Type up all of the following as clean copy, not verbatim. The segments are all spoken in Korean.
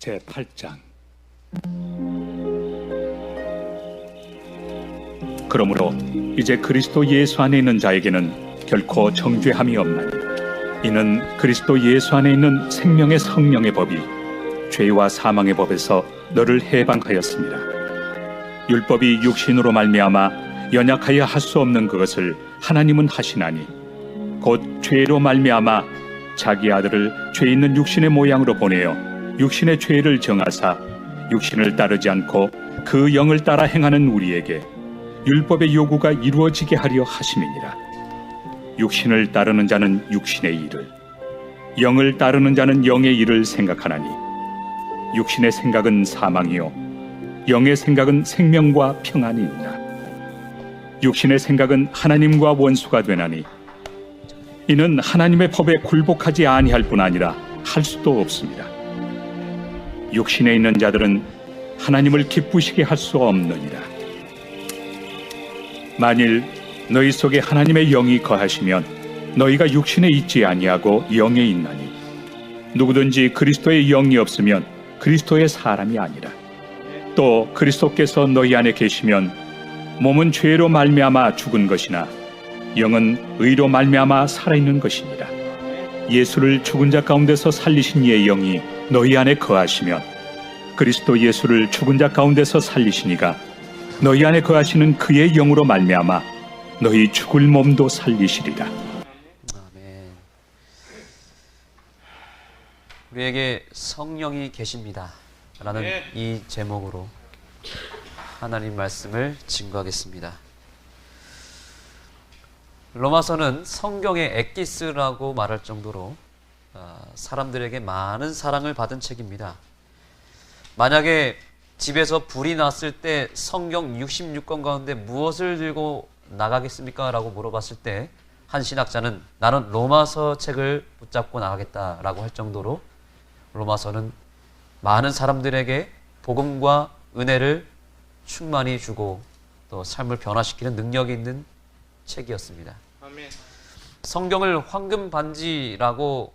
제8장. 그러므로 이제 그리스도 예수 안에 있는 자에게는 결코 정죄함이 없나니, 이는 그리스도 예수 안에 있는 생명의 성령의 법이 죄와 사망의 법에서 너를 해방하였습니다. 율법이 육신으로 말미암아 연약하여 할 수 없는 그것을 하나님은 하시나니, 곧 죄로 말미암아 자기 아들을 죄 있는 육신의 모양으로 보내어 육신의 죄를 정하사 육신을 따르지 않고 그 영을 따라 행하는 우리에게 율법의 요구가 이루어지게 하려 하심이니라. 육신을 따르는 자는 육신의 일을, 영을 따르는 자는 영의 일을 생각하나니, 육신의 생각은 사망이요 영의 생각은 생명과 평안이니라. 육신의 생각은 하나님과 원수가 되나니, 이는 하나님의 법에 굴복하지 아니할 뿐 아니라 할 수도 없습니다. 육신에 있는 자들은 하나님을 기쁘시게 할 수 없느니라. 만일 너희 속에 하나님의 영이 거하시면 너희가 육신에 있지 아니하고 영에 있나니, 누구든지 그리스도의 영이 없으면 그리스도의 사람이 아니라. 또 그리스도께서 너희 안에 계시면 몸은 죄로 말미암아 죽은 것이나 영은 의로 말미암아 살아있는 것이니라. 예수를 죽은 자 가운데서 살리신 이의 영이 너희 안에 거하시면 그리스도 예수를 죽은 자 가운데서 살리시니가 너희 안에 거하시는 그의 영으로 말미암아 너희 죽을 몸도 살리시리라. 아멘. 우리에게 성령이 계십니다 라는 이 제목으로 하나님 말씀을 증거하겠습니다. 로마서는 성경의 엑기스라고 말할 정도로 사람들에게 많은 사랑을 받은 책입니다. 만약에 집에서 불이 났을 때 성경 66권 가운데 무엇을 들고 나가겠습니까? 라고 물어봤을 때 한 신학자는 나는 로마서 책을 붙잡고 나가겠다라고 할 정도로 로마서는 많은 사람들에게 복음과 은혜를 충만히 주고 또 삶을 변화시키는 능력이 있는 책이었습니다. 아멘. 성경을 황금 반지라고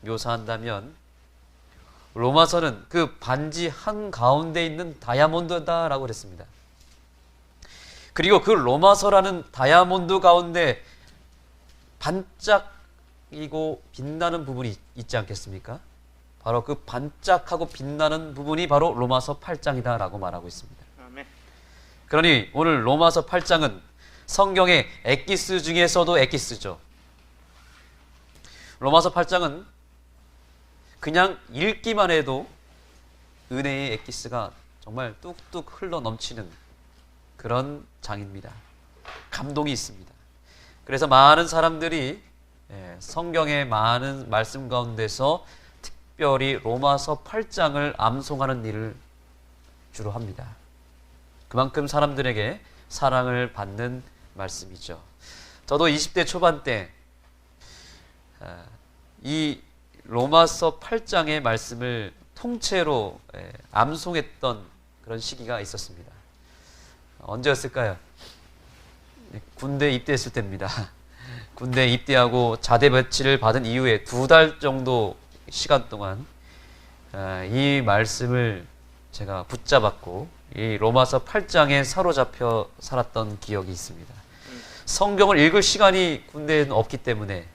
묘사한다면 로마서는 그 반지 한가운데 있는 다이아몬드다라고 그랬습니다. 그리고 그 로마서라는 다이아몬드 가운데 반짝이고 빛나는 부분이 있지 않겠습니까? 바로 그 반짝하고 빛나는 부분이 바로 로마서 8장이다라고 말하고 있습니다. 아멘. 그러니 오늘 로마서 8장은 성경의 엑기스 중에서도 엑기스죠. 로마서 8장은 그냥 읽기만 해도 은혜의 엑기스가 정말 뚝뚝 흘러 넘치는 그런 장입니다. 감동이 있습니다. 그래서 많은 사람들이 성경의 많은 말씀 가운데서 특별히 로마서 8장을 암송하는 일을 주로 합니다. 그만큼 사람들에게 사랑을 받는 말씀이죠. 저도 20대 초반 때 이 로마서 8장의 말씀을 통째로 암송했던 그런 시기가 있었습니다. 언제였을까요? 군대 입대했을 때입니다. 군대 입대하고 자대 배치를 받은 이후에 2달 정도 시간 동안 이 말씀을 제가 붙잡았고 이 로마서 8장에 사로잡혀 살았던 기억이 있습니다. 성경을 읽을 시간이 군대에는 없기 때문에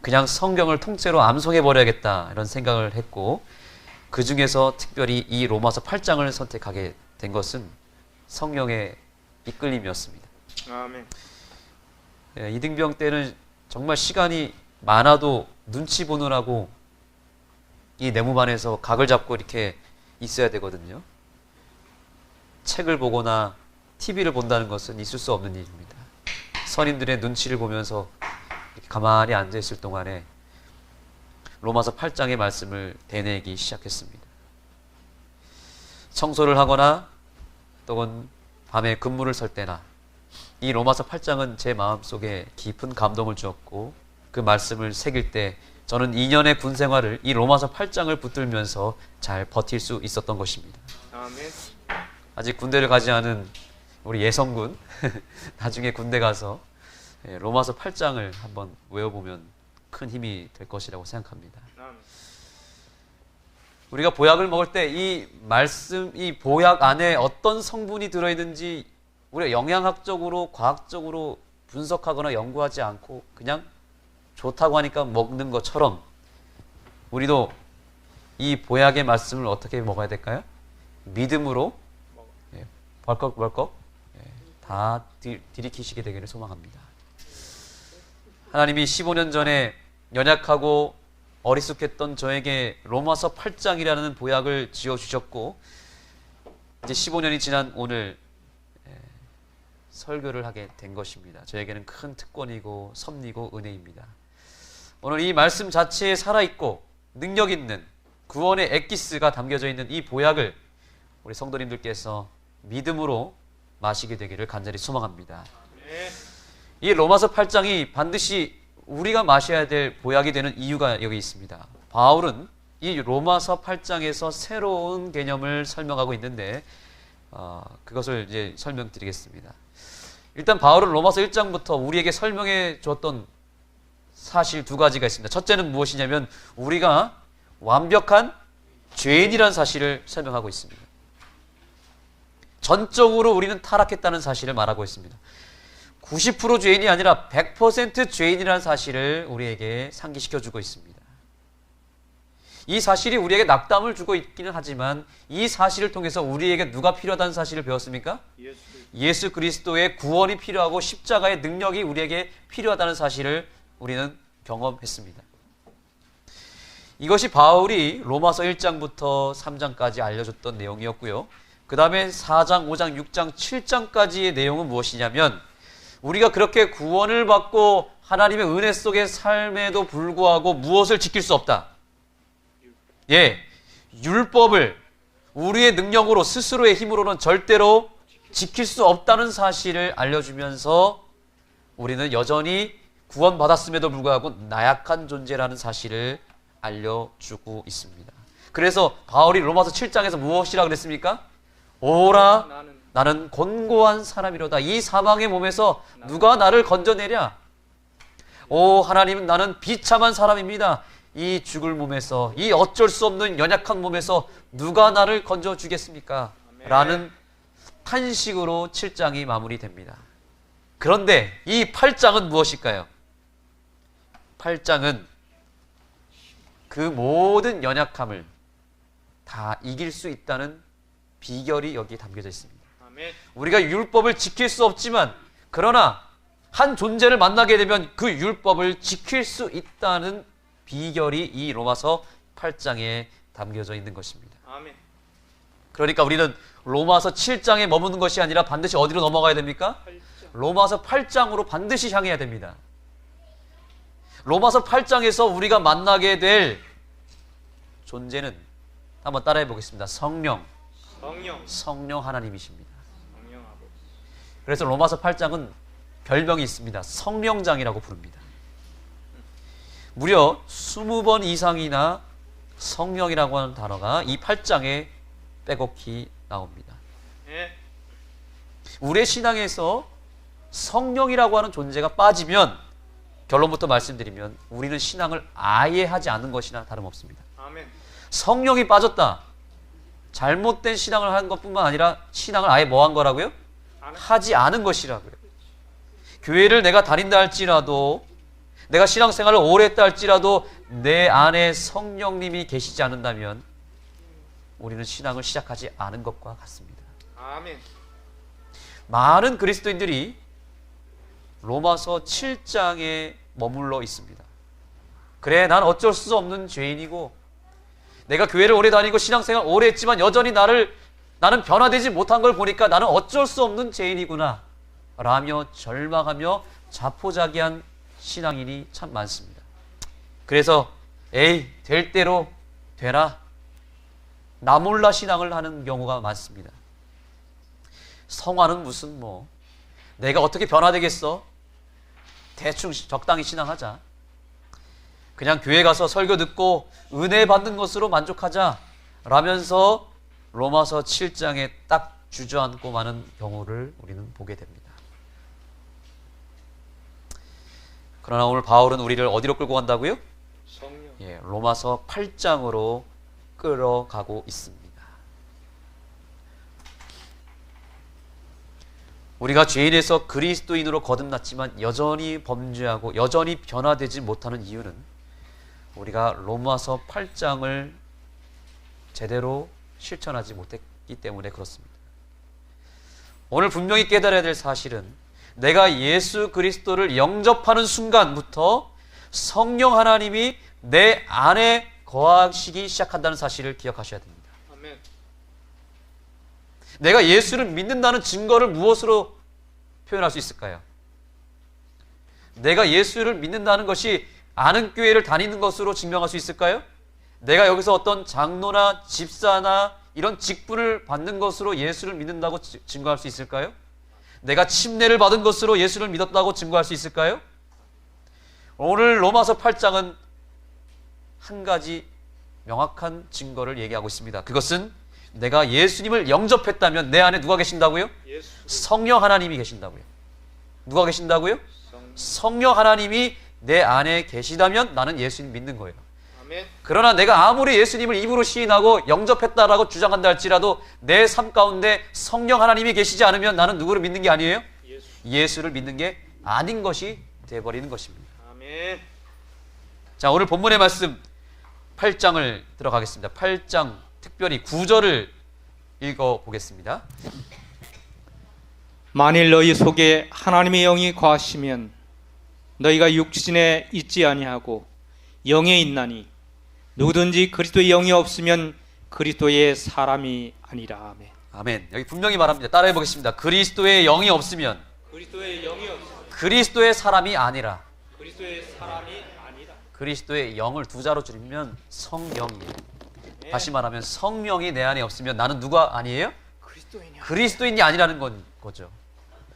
그냥 성경을 통째로 암송해버려야겠다 이런 생각을 했고, 그 중에서 특별히 이 로마서 8장을 선택하게 된 것은 성령의 이끌림이었습니다. 아멘. 이등병 때는 정말 시간이 많아도 눈치 보느라고 이 내무반에서 각을 잡고 이렇게 있어야 되거든요. 책을 보거나 TV를 본다는 것은 있을 수 없는 일입니다. 선임들의 눈치를 보면서 이렇게 가만히 앉아있을 동안에 로마서 8장의 말씀을 되뇌기 시작했습니다. 청소를 하거나 또는 밤에 근무를 설 때나 이 로마서 8장은 제 마음속에 깊은 감동을 주었고, 그 말씀을 새길 때 저는 2년의 군 생활을 이 로마서 8장을 붙들면서 잘 버틸 수 있었던 것입니다. 아멘. 아직 군대를 가지 않은 우리 예성군 나중에 군대 가서 로마서 8장을 한번 외워보면 큰 힘이 될 것이라고 생각합니다. 우리가 보약을 먹을 때 이 말씀, 이 보약 안에 어떤 성분이 들어있는지 우리가 영양학적으로, 과학적으로 분석하거나 연구하지 않고 그냥 좋다고 하니까 먹는 것처럼 우리도 이 보약의 말씀을 어떻게 먹어야 될까요? 믿음으로 벌컥벌컥 다 들이키시게 되기를 소망합니다. 하나님이 15년 전에 연약하고 어리숙했던 저에게 로마서 8장이라는 보약을 지어주셨고 이제 15년이 지난 오늘 설교를 하게 된 것입니다. 저에게는 큰 특권이고 섭리고 은혜입니다. 오늘 이 말씀 자체에 살아있고 능력 있는 구원의 엑기스가 담겨져 있는 이 보약을 우리 성도님들께서 믿음으로 마시게 되기를 간절히 소망합니다. 이 로마서 8장이 반드시 우리가 마셔야 될 보약이 되는 이유가 여기 있습니다. 바울은 이 로마서 8장에서 새로운 개념을 설명하고 있는데 그것을 이제 설명드리겠습니다. 일단 바울은 로마서 1장부터 우리에게 설명해 줬던 사실 두 가지가 있습니다. 첫째는 무엇이냐면 우리가 완벽한 죄인이라는 사실을 설명하고 있습니다. 전적으로 우리는 타락했다는 사실을 말하고 있습니다. 90% 죄인이 아니라 100% 죄인이라는 사실을 우리에게 상기시켜주고 있습니다. 이 사실이 우리에게 낙담을 주고 있기는 하지만 이 사실을 통해서 우리에게 누가 필요하다는 사실을 배웠습니까? 예수 그리스도의 구원이 필요하고 십자가의 능력이 우리에게 필요하다는 사실을 우리는 경험했습니다. 이것이 바울이 로마서 1장부터 3장까지 알려줬던 내용이었고요. 그 다음에 4장, 5장, 6장, 7장까지의 내용은 무엇이냐면 우리가 그렇게 구원을 받고 하나님의 은혜 속의 삶에도 불구하고 무엇을 지킬 수 없다? 율법을 우리의 능력으로 스스로의 힘으로는 절대로 지킬 수 없다는 사실을 알려주면서 우리는 여전히 구원받았음에도 불구하고 나약한 존재라는 사실을 알려주고 있습니다. 그래서 바울이 로마서 7장에서 무엇이라고 그랬습니까? 오라 나는 곤고한 사람이로다. 이 사망의 몸에서 누가 나를 건져내랴? 오 하나님, 나는 비참한 사람입니다. 이 죽을 몸에서, 이 어쩔 수 없는 연약한 몸에서 누가 나를 건져주겠습니까? 라는 탄식으로 7장이 마무리됩니다. 그런데 이 8장은 무엇일까요? 8장은 그 모든 연약함을 다 이길 수 있다는 비결이 여기 담겨져 있습니다. 우리가 율법을 지킬 수 없지만 그러나 한 존재를 만나게 되면 그 율법을 지킬 수 있다는 비결이 이 로마서 8장에 담겨져 있는 것입니다. 그러니까 우리는 로마서 7장에 머무는 것이 아니라 반드시 어디로 넘어가야 됩니까? 8장. 로마서 8장으로 반드시 향해야 됩니다. 로마서 8장에서 우리가 만나게 될 존재는 한번 따라해 보겠습니다. 성령 하나님이십니다. 그래서 로마서 8장은 별명이 있습니다. 성령장이라고 부릅니다. 무려 20번 이상이나 성령이라고 하는 단어가 이 8장에 빼곡히 나옵니다. 우리의 신앙에서 성령이라고 하는 존재가 빠지면 결론부터 말씀드리면 우리는 신앙을 아예 하지 않는 것이나 다름없습니다. 성령이 빠졌다. 잘못된 신앙을 한 것뿐만 아니라 신앙을 아예 뭐 한 거라고요? 하지 않은 것이라고요. 교회를 내가 다닌다 할지라도 내가 신앙생활을 오래 했다 할지라도 내 안에 성령님이 계시지 않는다면 우리는 신앙을 시작하지 않은 것과 같습니다. 많은 그리스도인들이 로마서 7장에 머물러 있습니다. 그래, 난 어쩔 수 없는 죄인이고 내가 교회를 오래 다니고 신앙생활 오래 했지만 여전히 나는 변화되지 못한 걸 보니까 나는 어쩔 수 없는 죄인이구나 라며 절망하며 자포자기한 신앙인이 참 많습니다. 그래서 될 대로 되라, 나 몰라 신앙을 하는 경우가 많습니다. 성화는 무슨 내가 어떻게 변화되겠어? 대충 적당히 신앙하자. 그냥 교회 가서 설교 듣고 은혜 받는 것으로 만족하자 라면서 로마서 7장에 딱 주저앉고 마는 경우를 우리는 보게 됩니다. 그러나 오늘 바울은 우리를 어디로 끌고 간다고요? 로마서 8장으로 끌어가고 있습니다. 우리가 죄인에서 그리스도인으로 거듭났지만 여전히 범죄하고 여전히 변화되지 못하는 이유는 우리가 로마서 8장을 제대로 실천하지 못했기 때문에 그렇습니다. 오늘 분명히 깨달아야 될 사실은 내가 예수 그리스도를 영접하는 순간부터 성령 하나님이 내 안에 거하시기 시작한다는 사실을 기억하셔야 됩니다. 아멘. 내가 예수를 믿는다는 증거를 무엇으로 표현할 수 있을까요? 내가 예수를 믿는다는 것이 아는 교회를 다니는 것으로 증명할 수 있을까요? 내가 여기서 어떤 장로나 집사나 이런 직분을 받는 것으로 예수를 믿는다고 증거할 수 있을까요? 내가 침례를 받은 것으로 예수를 믿었다고 증거할 수 있을까요? 오늘 로마서 8장은 한 가지 명확한 증거를 얘기하고 있습니다. 그것은 내가 예수님을 영접했다면 내 안에 누가 계신다고요? 성령 하나님이 계신다고요. 누가 계신다고요? 성령 하나님이 내 안에 계시다면 나는 예수님 믿는 거예요. 아멘. 그러나 내가 아무리 예수님을 입으로 시인하고 영접했다라고 주장한다 할지라도 내 삶 가운데 성령 하나님이 계시지 않으면 나는 누구를 믿는 게 아니에요? 예수를 믿는 게 아닌 것이 되어버리는 것입니다. 아멘. 자, 오늘 본문의 말씀 8장을 들어가겠습니다. 8장 특별히 9절을 읽어보겠습니다. 만일 너희 속에 하나님의 영이 거하시면 너희가 육신에 있지 아니하고 영에 있나니 누구든지 그리스도의 영이 없으면 그리스도의 사람이 아니라. 아멘. 아멘. 여기 분명히 말합니다. 따라해 보겠습니다. 그리스도의 영이 없으면 그리스도의 영이 없으면 그리스도의 사람이 아니라. 그리스도의 사람이 아니다. 그리스도의 영을 두 자로 줄이면 성령이에요. 다시 말하면 성령이 내 안에 없으면 나는 누가 아니에요? 그리스도인이 아니라는 거죠.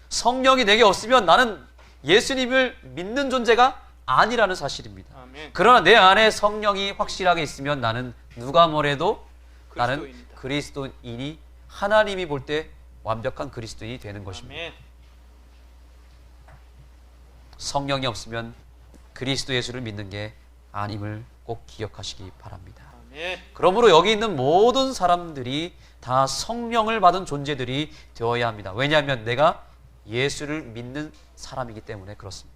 성령이 내게 없으면 나는 예수님을 믿는 존재가 아니라는 사실입니다. 아멘. 그러나 내 안에 성령이 확실하게 있으면 나는 누가 뭐래도 나는 그리스도인이다. 그리스도인이 하나님이 볼 때 완벽한 그리스도인이 되는 것입니다. 아멘. 성령이 없으면 그리스도 예수를 믿는 게 아님을 꼭 기억하시기 바랍니다. 아멘. 그러므로 여기 있는 모든 사람들이 다 성령을 받은 존재들이 되어야 합니다. 왜냐하면 내가 예수를 믿는 사람이기 때문에 그렇습니다.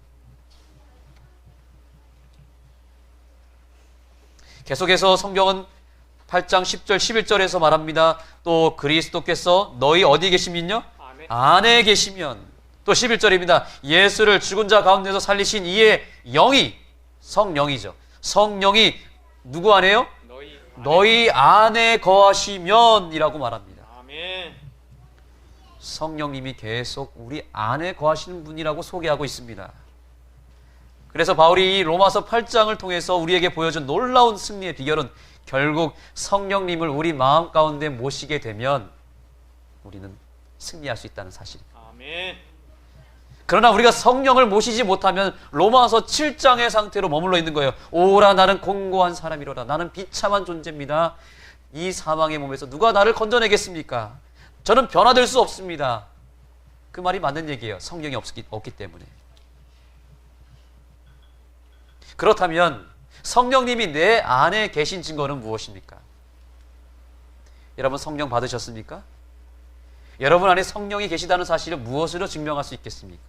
계속해서 성경은 8장 10절 11절에서 말합니다. 또 그리스도께서 너희 어디에 계시면요? 안에 계시면. 또 11절입니다. 예수를 죽은 자 가운데서 살리신 이의 영이 성령이죠. 성령이 누구 안에요? 너희 안에 거하시면 이라고 말합니다. 아멘. 성령님이 계속 우리 안에 거하시는 분이라고 소개하고 있습니다. 그래서 바울이 이 로마서 8장을 통해서 우리에게 보여준 놀라운 승리의 비결은 결국 성령님을 우리 마음 가운데 모시게 되면 우리는 승리할 수 있다는 사실입니다. 아멘. 그러나 우리가 성령을 모시지 못하면 로마서 7장의 상태로 머물러 있는 거예요. 오라 나는 공고한 사람이로다. 나는 비참한 존재입니다. 이 사망의 몸에서 누가 나를 건져내겠습니까? 저는 변화될 수 없습니다. 그 말이 맞는 얘기예요. 성령이 없기 때문에. 그렇다면 성령님이 내 안에 계신 증거는 무엇입니까? 여러분 성령 받으셨습니까? 여러분 안에 성령이 계시다는 사실을 무엇으로 증명할 수 있겠습니까?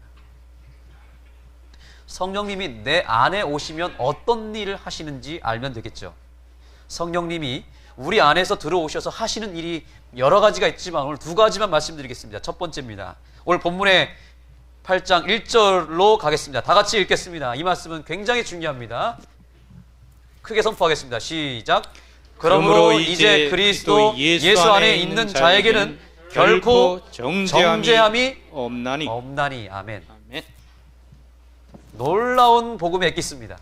성령님이 내 안에 오시면 어떤 일을 하시는지 알면 되겠죠. 성령님이 우리 안에서 들어오셔서 하시는 일이 여러 가지가 있지만 오늘 두 가지만 말씀드리겠습니다. 첫 번째입니다. 오늘 본문의 8장 1절로 가겠습니다. 다 같이 읽겠습니다. 이 말씀은 굉장히 중요합니다. 크게 선포하겠습니다. 시작. 그러므로 이제 그리스도 예수 안에 있는 자에게는 결코 정죄함이 없나니. 아멘. 아멘. 놀라운 복음의 엑기스입니다.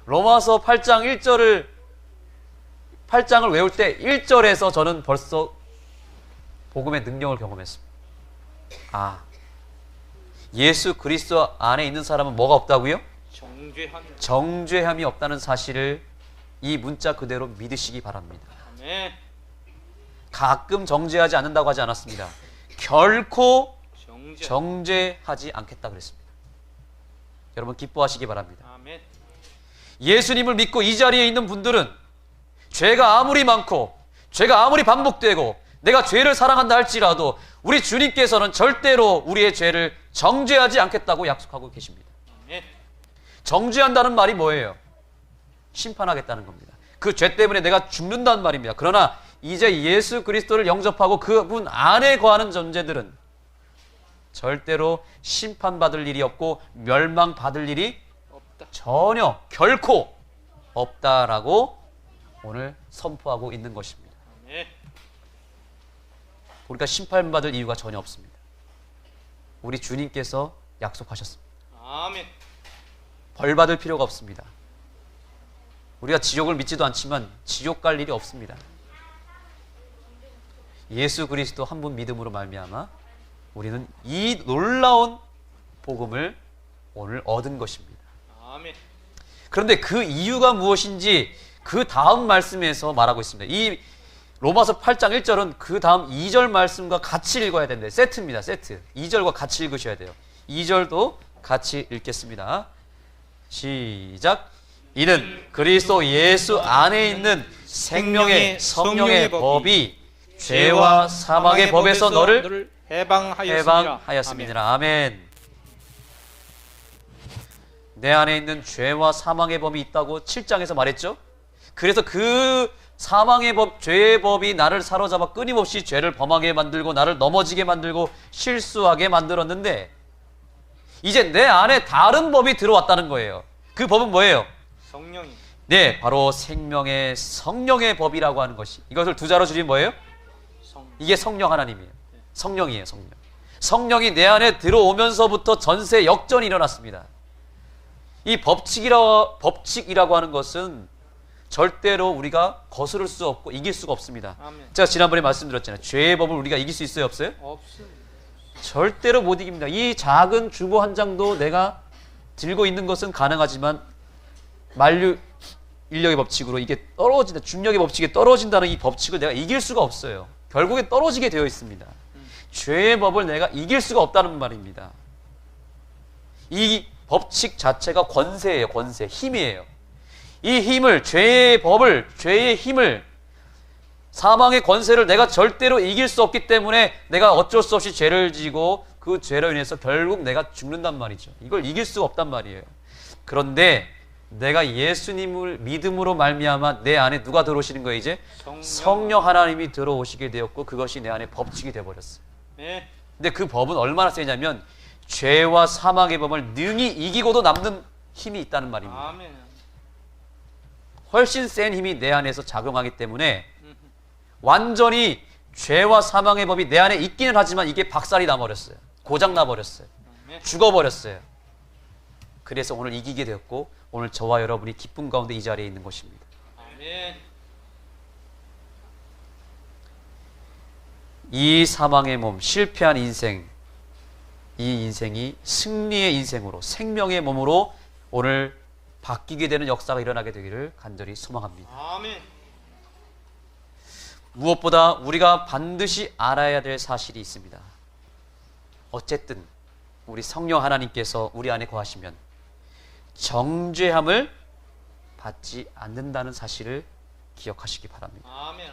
로마서 8장 8장을 외울 때 1절에서 저는 벌써 복음의 능력을 경험했습니다. 아, 예수 그리스도 안에 있는 사람은 뭐가 없다고요? 정죄함이 없다는 사실을 이 문자 그대로 믿으시기 바랍니다. 아멘. 가끔 정죄하지 않는다고 하지 않았습니다. 결코 정죄. 정죄하지 않겠다 그랬습니다. 여러분 기뻐하시기 바랍니다. 아멘. 예수님을 믿고 이 자리에 있는 분들은 죄가 아무리 많고 죄가 아무리 반복되고 내가 죄를 사랑한다 할지라도 우리 주님께서는 절대로 우리의 죄를 정죄하지 않겠다고 약속하고 계십니다. 정죄한다는 말이 뭐예요? 심판하겠다는 겁니다. 그 죄 때문에 내가 죽는다는 말입니다. 그러나 이제 예수 그리스도를 영접하고 그분 안에 거하는 존재들은 절대로 심판받을 일이 없고 멸망받을 일이 없다. 전혀 결코 없다라고 오늘 선포하고 있는 것입니다. 그러니까 심판받을 이유가 전혀 없습니다. 우리 주님께서 약속하셨습니다. 아멘. 벌 받을 필요가 없습니다. 우리가 지옥을 믿지도 않지만 지옥 갈 일이 없습니다. 예수 그리스도 한 분 믿음으로 말미암아 우리는 이 놀라운 복음을 오늘 얻은 것입니다. 아멘. 그런데 그 이유가 무엇인지 그 다음 말씀에서 말하고 있습니다. 이 로마서 8장 1절은 그 다음 2절 말씀과 같이 읽어야 된대요. 세트입니다. 세트. 2절과 같이 읽으셔야 돼요. 2절도 같이 읽겠습니다. 시작. 이는 그리스도 예수 안에 있는 생명의 성령의 법이 죄와 사망의 법에서 너를 해방하였습니다. 아멘. 내 안에 있는 죄와 사망의 법이 있다고 7장에서 말했죠. 그래서 그 사망의 법, 죄의 법이 나를 사로잡아 끊임없이 죄를 범하게 만들고 나를 넘어지게 만들고 실수하게 만들었는데 이제 내 안에 다른 법이 들어왔다는 거예요. 그 법은 뭐예요? 성령이. 네, 바로 생명의 성령의 법이라고 하는 것이, 이것을 두 자로 줄이면 뭐예요? 이게 성령 하나님이에요. 성령이에요. 성령. 성령이 내 안에 들어오면서부터 전세 역전이 일어났습니다. 이 법칙이라고 하는 것은 절대로 우리가 거스를 수 없고 이길 수가 없습니다. 아멘. 제가 지난번에 말씀드렸잖아요. 죄의 법을 우리가 이길 수 있어요, 없어요? 없습니다. 절대로 못 이깁니다. 이 작은 주보 한 장도 내가 들고 있는 것은 가능하지만 만류 인력의 법칙으로 이게 떨어진다, 중력의 법칙에 떨어진다는 이 법칙을 내가 이길 수가 없어요. 결국에 떨어지게 되어 있습니다. 죄의 법을 내가 이길 수가 없다는 말입니다. 이 법칙 자체가 권세예요. 권세, 힘이에요. 이 힘을, 죄의 법을, 죄의 힘을, 사망의 권세를 내가 절대로 이길 수 없기 때문에 내가 어쩔 수 없이 죄를 지고 그 죄로 인해서 결국 내가 죽는단 말이죠. 이걸 이길 수가 없단 말이에요. 그런데 내가 예수님을 믿음으로 말미암아 내 안에 누가 들어오시는 거예요? 이제 성령 하나님이 들어오시게 되었고 그것이 내 안에 법칙이 되어버렸어요. 네. 근데 그 법은 얼마나 세냐면 죄와 사망의 법을 능히 이기고도 남는 힘이 있다는 말입니다. 아멘. 훨씬 센 힘이 내 안에서 작용하기 때문에 완전히 죄와 사망의 법이 내 안에 있기는 하지만 이게 박살이 나버렸어요. 고장 나버렸어요. 죽어버렸어요. 그래서 오늘 이기게 되었고 오늘 저와 여러분이 기쁨 가운데 이 자리에 있는 것입니다. 아멘. 이 사망의 몸, 실패한 인생, 이 인생이 승리의 인생으로, 생명의 몸으로 오늘 바뀌게 되는 역사가 일어나게 되기를 간절히 소망합니다. 아멘. 무엇보다 우리가 반드시 알아야 될 사실이 있습니다. 어쨌든 우리 성령 하나님께서 우리 안에 거하시면 정죄함을 받지 않는다는 사실을 기억하시기 바랍니다. 아멘.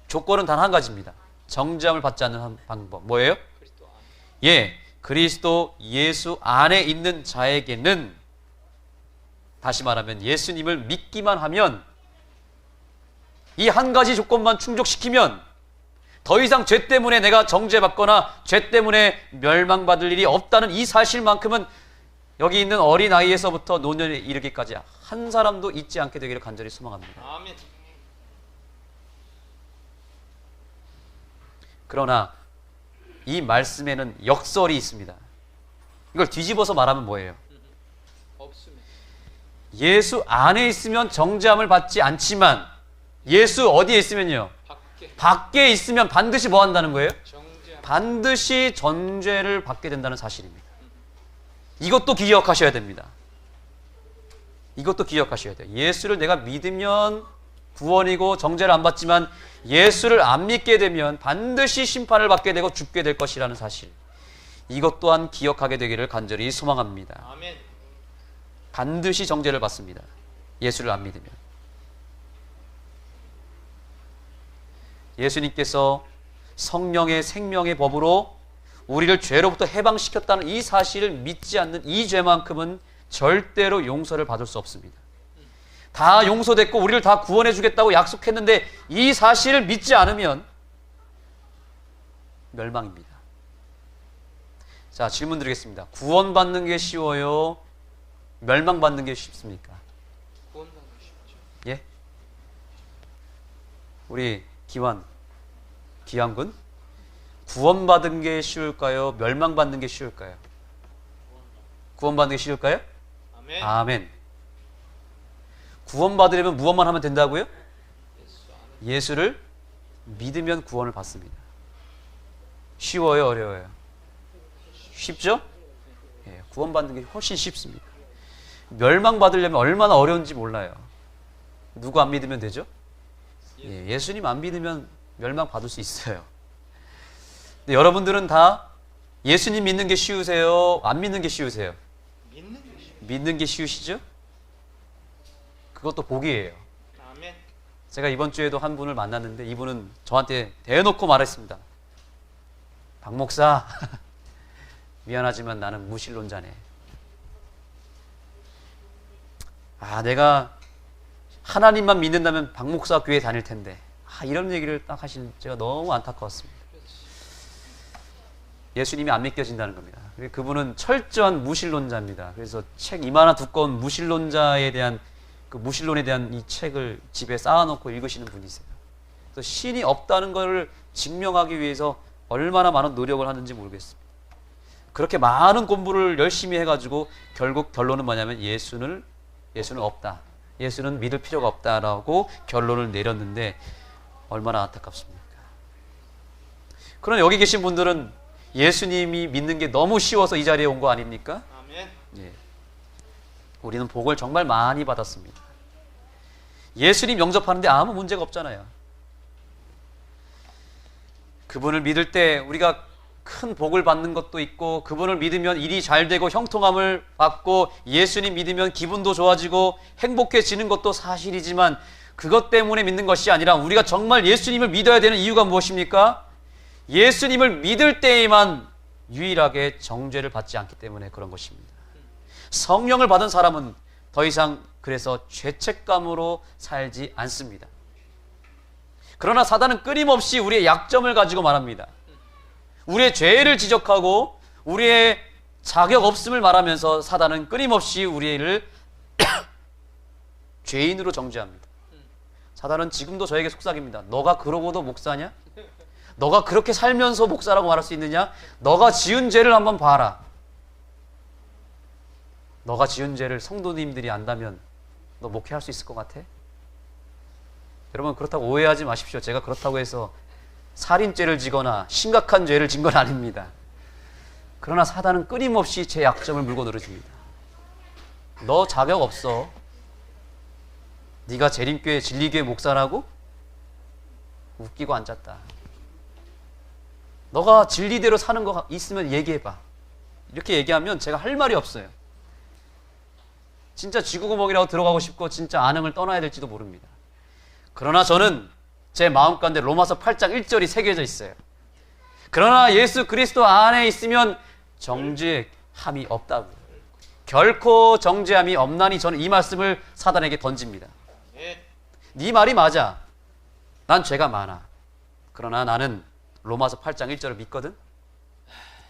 조건은 단 한 가지입니다. 정죄함을 받지 않는 방법 뭐예요? 그리스도 안에. 예, 그리스도 예수 안에 있는 자에게는, 다시 말하면 예수님을 믿기만 하면, 이 한 가지 조건만 충족시키면 더 이상 죄 때문에 내가 정죄받거나 죄 때문에 멸망받을 일이 없다는 이 사실만큼은 여기 있는 어린아이에서부터 노년에 이르기까지 한 사람도 잊지 않게 되기를 간절히 소망합니다. 아멘. 그러나 이 말씀에는 역설이 있습니다. 이걸 뒤집어서 말하면 뭐예요? 없습니다. 예수 안에 있으면 정죄함을 받지 않지만 예수 어디에 있으면요? 밖에 있으면 반드시 뭐 한다는 거예요? 반드시 전죄를 받게 된다는 사실입니다. 이것도 기억하셔야 됩니다. 이것도 기억하셔야 돼요. 예수를 내가 믿으면 구원이고 정죄를 안 받지만 예수를 안 믿게 되면 반드시 심판을 받게 되고 죽게 될 것이라는 사실, 이것 또한 기억하게 되기를 간절히 소망합니다. 아멘. 반드시 정죄를 받습니다. 예수를 안 믿으면. 예수님께서 성령의 생명의 법으로 우리를 죄로부터 해방시켰다는 이 사실을 믿지 않는 이 죄만큼은 절대로 용서를 받을 수 없습니다. 다 용서됐고 우리를 다 구원해 주겠다고 약속했는데 이 사실을 믿지 않으면 멸망입니다. 자, 질문 드리겠습니다. 구원받는 게 쉬워요? 멸망받는 게 쉽습니까? 구원받는 게 쉽죠. 예? 우리 기환군? 구원받은 게 쉬울까요? 멸망받는 게 쉬울까요? 구원받는 게 쉬울까요? 아멘. 아멘. 구원받으려면 무엇만 하면 된다고요? 예수를 믿으면 구원을 받습니다. 쉬워요? 어려워요? 쉽죠? 예, 구원받는 게 훨씬 쉽습니다. 멸망받으려면 얼마나 어려운지 몰라요. 누구 안 믿으면 되죠? 예, 예수님 안 믿으면 멸망받을 수 있어요. 근데 여러분들은 다 예수님 믿는 게 쉬우세요? 안 믿는 게 쉬우세요? 믿는 게 쉬우시죠? 그것도 복이에요. 아멘. 제가 이번 주에도 한 분을 만났는데 이분은 저한테 대놓고 말했습니다. 박 목사, 미안하지만 나는 무신론자네. 내가 하나님만 믿는다면 박 목사 교회 다닐 텐데. 이런 얘기를 딱 하시는 제가 너무 안타까웠습니다. 예수님이 안 믿겨진다는 겁니다. 그분은 철저한 무신론자입니다. 그래서 책 이만한 두꺼운 무신론자에 대한 그 무신론에 대한 이 책을 집에 쌓아놓고 읽으시는 분이세요. 그래서 신이 없다는 것을 증명하기 위해서 얼마나 많은 노력을 하는지 모르겠습니다. 그렇게 많은 공부를 열심히 해가지고 결국 결론은 뭐냐면 예수는 없다. 예수는 믿을 필요가 없다라고 결론을 내렸는데 얼마나 안타깝습니까? 그러나 여기 계신 분들은 예수님이 믿는 게 너무 쉬워서 이 자리에 온 거 아닙니까? 아멘. 예. 우리는 복을 정말 많이 받았습니다. 예수님 영접하는데 아무 문제가 없잖아요. 그분을 믿을 때 우리가 큰 복을 받는 것도 있고, 그분을 믿으면 일이 잘 되고 형통함을 받고, 예수님 믿으면 기분도 좋아지고 행복해지는 것도 사실이지만, 그것 때문에 믿는 것이 아니라 우리가 정말 예수님을 믿어야 되는 이유가 무엇입니까? 예수님을 믿을 때에만 유일하게 정죄를 받지 않기 때문에 그런 것입니다. 성령을 받은 사람은 더 이상 그래서 죄책감으로 살지 않습니다. 그러나 사단은 끊임없이 우리의 약점을 가지고 말합니다. 우리의 죄를 지적하고 우리의 자격 없음을 말하면서 사단은 끊임없이 우리를 죄인으로 정죄합니다. 사단은 지금도 저에게 속삭입니다. 너가 그러고도 목사냐? 너가 그렇게 살면서 목사라고 말할 수 있느냐? 너가 지은 죄를 한번 봐라. 너가 지은 죄를 성도님들이 안다면 너 목회할 수 있을 것 같아? 여러분, 그렇다고 오해하지 마십시오. 제가 그렇다고 해서 살인죄를 지거나 심각한 죄를 진 건 아닙니다. 그러나 사단은 끊임없이 제 약점을 물고 늘어집니다. 너 자격 없어. 네가 재림교회 진리교회 목사라고? 웃기고 앉았다. 너가 진리대로 사는 거 있으면 얘기해봐. 이렇게 얘기하면 제가 할 말이 없어요. 진짜 쥐구구멍이라고 들어가고 싶고 진짜 안흥을 떠나야 될지도 모릅니다. 그러나 저는 제 마음 가운데 로마서 8장 1절이 새겨져 있어요. 그러나 예수 그리스도 안에 있으면 정죄함이 없다고. 결코 정죄함이 없나니 저는 이 말씀을 사단에게 던집니다. 네 말이 맞아. 난 죄가 많아. 그러나 나는 로마서 8장 1절을 믿거든.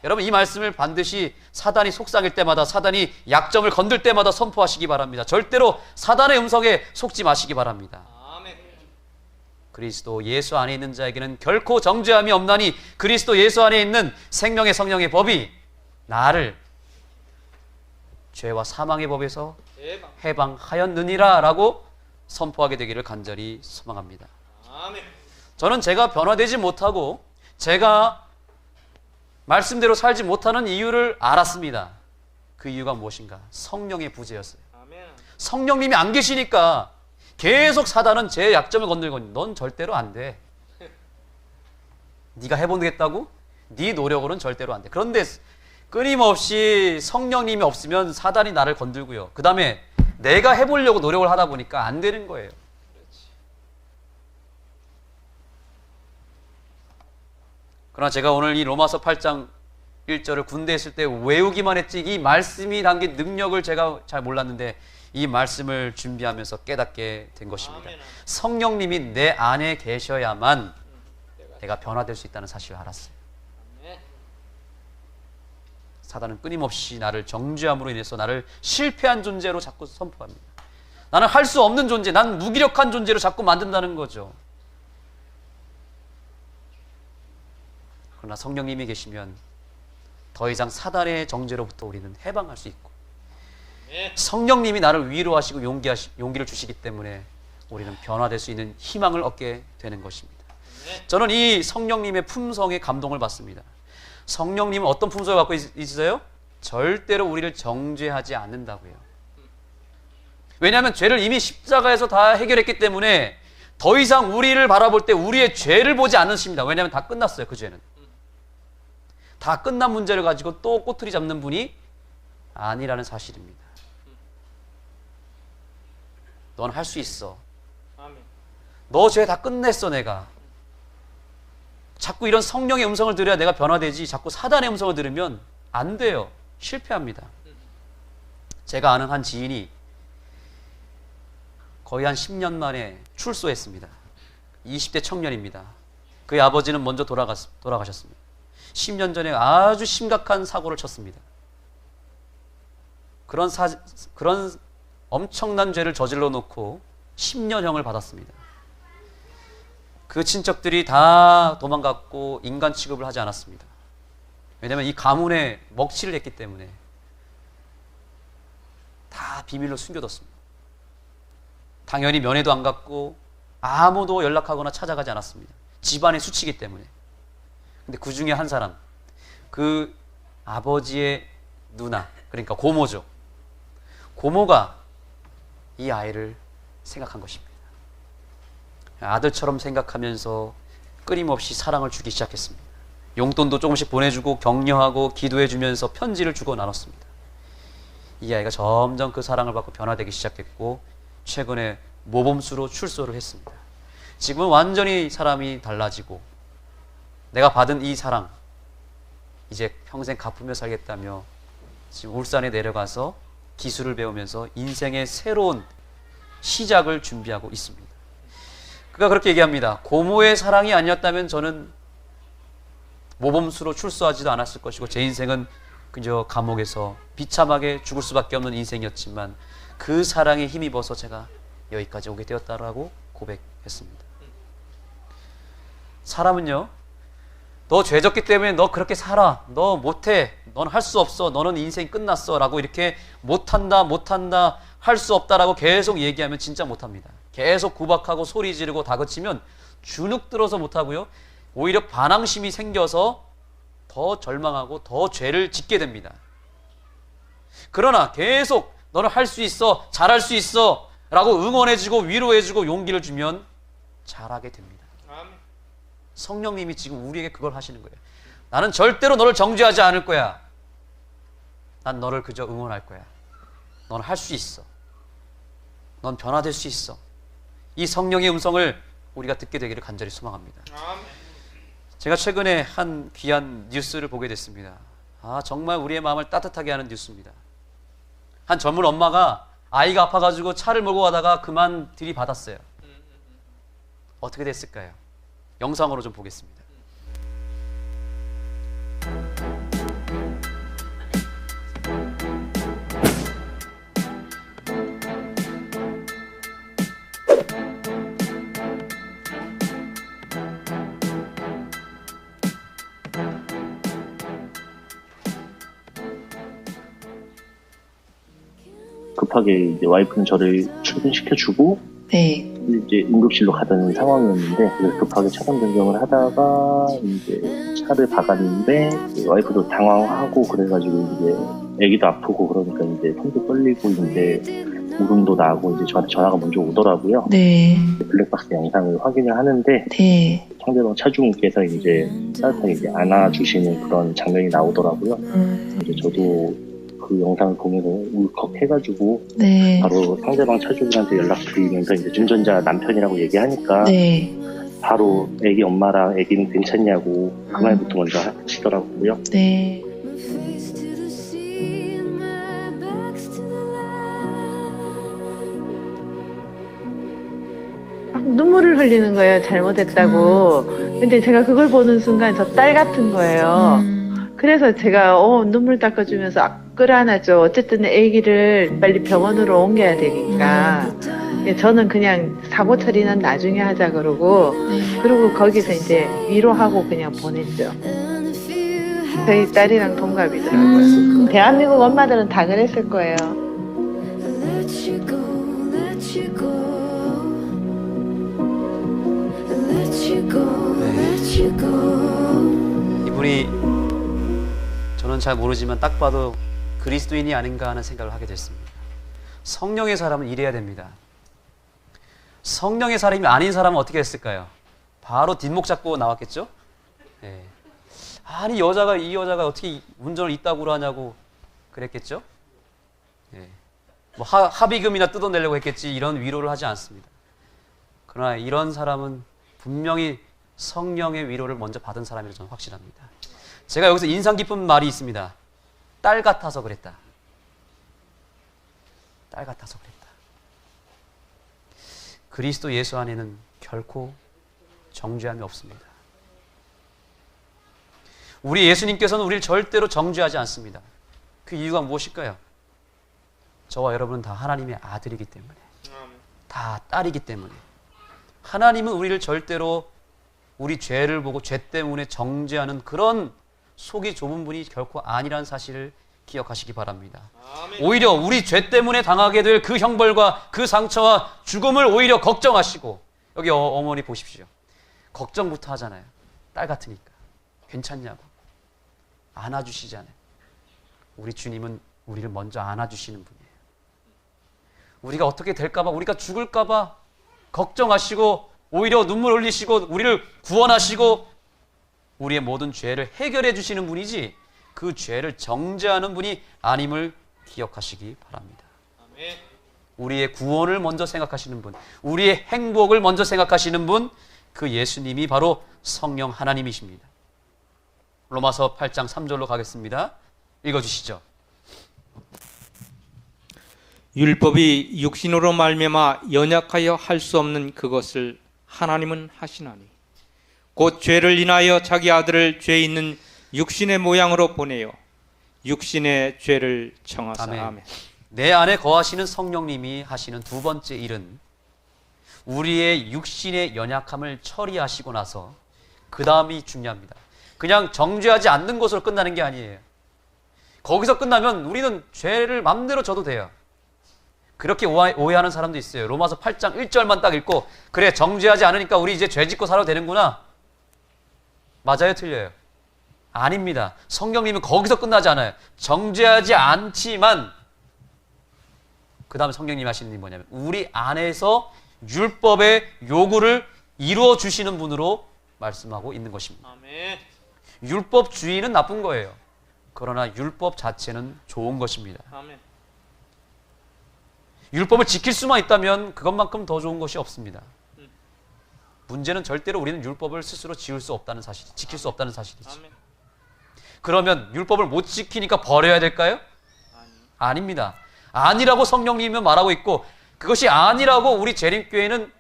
여러분, 이 말씀을 반드시 사단이 속삭일 때마다, 사단이 약점을 건들 때마다 선포하시기 바랍니다. 절대로 사단의 음성에 속지 마시기 바랍니다. 그리스도 예수 안에 있는 자에게는 결코 정죄함이 없나니 그리스도 예수 안에 있는 생명의 성령의 법이 나를 죄와 사망의 법에서 해방하였느니라 라고 선포하게 되기를 간절히 소망합니다. 저는 제가 변화되지 못하고 제가 말씀대로 살지 못하는 이유를 알았습니다. 그 이유가 무엇인가? 성령의 부재였어요. 성령님이 안 계시니까 계속 사단은 제 약점을 건들고, 넌 절대로 안 돼. 네가 해보겠다고? 네 노력으로는 절대로 안 돼. 그런데 끊임없이 성령님이 없으면 사단이 나를 건들고요. 그 다음에 내가 해보려고 노력을 하다 보니까 안 되는 거예요. 그러나 제가 오늘 이 로마서 8장 1절을 군대에 있을 때 외우기만 했지 이 말씀이 담긴 능력을 제가 잘 몰랐는데 이 말씀을 준비하면서 깨닫게 된 것입니다. 성령님이 내 안에 계셔야만 내가 변화될 수 있다는 사실을 알았어요. 사단은 끊임없이 나를 정죄함으로 인해서 나를 실패한 존재로 자꾸 선포합니다. 나는 할 수 없는 존재, 난 무기력한 존재로 자꾸 만든다는 거죠. 그러나 성령님이 계시면 더 이상 사단의 정죄로부터 우리는 해방할 수 있고 성령님이 나를 위로하시고 용기를 주시기 때문에 우리는 변화될 수 있는 희망을 얻게 되는 것입니다. 저는 이 성령님의 품성에 감동을 받습니다. 성령님은 어떤 품성을 갖고 있으세요? 절대로 우리를 정죄하지 않는다고요. 왜냐하면 죄를 이미 십자가에서 다 해결했기 때문에 더 이상 우리를 바라볼 때 우리의 죄를 보지 않으십니다. 왜냐하면 다 끝났어요. 그 죄는. 다 끝난 문제를 가지고 또 꼬투리 잡는 분이 아니라는 사실입니다. 넌 할 수 있어. 너 죄 다 끝냈어 내가. 자꾸 이런 성령의 음성을 들어야 내가 변화되지 자꾸 사단의 음성을 들으면 안 돼요. 실패합니다. 제가 아는 한 지인이 거의 한 10년 만에 출소했습니다. 20대 청년입니다. 그의 아버지는 먼저 돌아가셨습니다. 10년 전에 아주 심각한 사고를 쳤습니다. 그런 엄청난 죄를 저질러 놓고 10년형을 받았습니다. 그 친척들이 다 도망갔고 인간 취급을 하지 않았습니다. 왜냐하면 이 가문에 먹칠을 했기 때문에 다 비밀로 숨겨뒀습니다. 당연히 면회도 안 갔고 아무도 연락하거나 찾아가지 않았습니다. 집안의 수치이기 때문에. 근데 그 중에 한 사람, 그 아버지의 누나, 그러니까 고모죠. 고모가 이 아이를 생각한 것입니다. 아들처럼 생각하면서 끊임없이 사랑을 주기 시작했습니다. 용돈도 조금씩 보내주고 격려하고 기도해주면서 편지를 주고 나눴습니다. 이 아이가 점점 그 사랑을 받고 변화되기 시작했고 최근에 모범수로 출소를 했습니다. 지금은 완전히 사람이 달라지고 내가 받은 이 사랑 이제 평생 갚으며 살겠다며 지금 울산에 내려가서 기술을 배우면서 인생의 새로운 시작을 준비하고 있습니다. 그가 그렇게 얘기합니다. 고모의 사랑이 아니었다면 저는 모범수로 출소하지도 않았을 것이고 제 인생은 그저 감옥에서 비참하게 죽을 수밖에 없는 인생이었지만 그 사랑에 힘입어서 제가 여기까지 오게 되었다라고 고백했습니다. 사람은요, 너 죄졌기 때문에 너 그렇게 살아, 너 못해, 넌 할 수 없어, 너는 인생 끝났어 라고 이렇게 못한다 할 수 없다라고 계속 얘기하면 진짜 못합니다. 계속 구박하고 소리 지르고 다그치면 주눅 들어서 못하고요, 오히려 반항심이 생겨서 더 절망하고 더 죄를 짓게 됩니다. 그러나 계속 너는 할 수 있어, 잘할 수 있어 라고 응원해주고 위로해주고 용기를 주면 잘하게 됩니다. 성령님이 지금 우리에게 그걸 하시는 거예요. 나는 절대로 너를 정죄하지 않을 거야. 난 너를 그저 응원할 거야. 넌 할 수 있어. 넌 변화될 수 있어. 이 성령의 음성을 우리가 듣게 되기를 간절히 소망합니다. 제가 최근에 한 귀한 뉴스를 보게 됐습니다. 정말 우리의 마음을 따뜻하게 하는 뉴스입니다. 한 젊은 엄마가 아이가 아파가지고 차를 몰고 가다가 그만 들이받았어요. 어떻게 됐을까요? 영상으로 좀 보겠습니다. 급하게 이제 와이프는 저를 출근시켜주고 네. 이제 응급실로 가던 상황이었는데 그래서 급하게 차선 변경을 하다가 이제 차를 박았는데 와이프도 당황하고 그래가지고 이제 애기도 아프고 그러니까 이제 손도 떨리고 이제 울음도 나고 이제 저한테 전화가 먼저 오더라고요. 네. 블랙박스 영상을 확인을 하는데 네. 상대방 차주분께서 이제 따뜻하게 이제 안아주시는 그런 장면이 나오더라고요. 이제 저도 그 영상을 보면서 울컥해가지고 네. 바로 상대방 차주분한테 연락드리면서 이제 운전자 남편이라고 얘기하니까 네. 바로 애기 엄마랑 애기는 괜찮냐고 그 말부터 먼저 하시더라고요. 네. 막 눈물을 흘리는 거예요. 잘못했다고. 근데 제가 그걸 보는 순간 저 딸 같은 거예요. 그래서 제가 눈물 닦아주면서 끌어안았죠. 어쨌든 아기를 빨리 병원으로 옮겨야 되니까. 저는 그냥 사고 처리는 나중에 하자 그러고, 그리고 거기서 이제 위로하고 그냥 보냈죠. 저희 딸이랑 동갑이더라고요. 대한민국 엄마들은 다 그랬을 거예요. 이분이 저는 잘 모르지만 딱 봐도 그리스도인이 아닌가 하는 생각을 하게 됐습니다. 성령의 사람은 이래야 됩니다. 성령의 사람이 아닌 사람은 어떻게 했을까요? 바로 뒷목 잡고 나왔겠죠? 네. 아니 이 여자가 어떻게 운전을 이따구로 하냐고 그랬겠죠? 네. 뭐 합의금이나 뜯어내려고 했겠지 이런 위로를 하지 않습니다. 그러나 이런 사람은 분명히 성령의 위로를 먼저 받은 사람이라 저는 확실합니다. 제가 여기서 인상 깊은 말이 있습니다. 딸 같아서 그랬다. 딸 같아서 그랬다. 그리스도 예수 안에는 결코 정죄함이 없습니다. 우리 예수님께서는 우리를 절대로 정죄하지 않습니다. 그 이유가 무엇일까요? 저와 여러분은 다 하나님의 아들이기 때문에, 다 딸이기 때문에 하나님은 우리를 절대로 우리 죄를 보고 죄 때문에 정죄하는 그런 속이 좁은 분이 결코 아니라는 사실을 기억하시기 바랍니다. 오히려 우리 죄 때문에 당하게 될 그 형벌과 그 상처와 죽음을 오히려 걱정하시고, 여기 어머니 보십시오. 걱정부터 하잖아요. 딸 같으니까. 괜찮냐고. 안아주시잖아요. 우리 주님은 우리를 먼저 안아주시는 분이에요. 우리가 어떻게 될까봐, 우리가 죽을까봐 걱정하시고 오히려 눈물 흘리시고 우리를 구원하시고 우리의 모든 죄를 해결해 주시는 분이지 그 죄를 정죄하는 분이 아님을 기억하시기 바랍니다. 우리의 구원을 먼저 생각하시는 분, 우리의 행복을 먼저 생각하시는 분, 그 예수님이 바로 성령 하나님이십니다. 로마서 8장 3절로 가겠습니다. 읽어주시죠. 율법이 육신으로 말미암아 연약하여 할 수 없는 그것을 하나님은 하시나니 곧 죄를 인하여 자기 아들을 죄 있는 육신의 모양으로 보내어 육신의 죄를 청하사. 아멘. 아멘. 내 안에 거하시는 성령님이 하시는 두 번째 일은 우리의 육신의 연약함을 처리하시고 나서 그 다음이 중요합니다. 그냥 정죄하지 않는 것으로 끝나는 게 아니에요. 거기서 끝나면 우리는 죄를 맘대로 져도 돼요. 그렇게 오해하는 사람도 있어요. 로마서 8장 1절만 딱 읽고 그래 정죄하지 않으니까 우리 이제 죄 짓고 살아도 되는구나. 맞아요? 틀려요? 아닙니다. 성령님은 거기서 끝나지 않아요. 정죄하지 않지만 그 다음에 성령님 하시는 일이 뭐냐면 우리 안에서 율법의 요구를 이루어 주시는 분으로 말씀하고 있는 것입니다. 아멘. 율법주의는 나쁜 거예요. 그러나 율법 자체는 좋은 것입니다. 아멘. 율법을 지킬 수만 있다면 그것만큼 더 좋은 것이 없습니다. 문제는 절대로 우리는 율법을 스스로 지킬 수 없다는 사실이지. 아멘. 그러면 율법을 못 지키니까 버려야 될까요? 아닙니다. 아니라고 성령님은 말하고 있고 그것이 아니라고 우리 재림교회는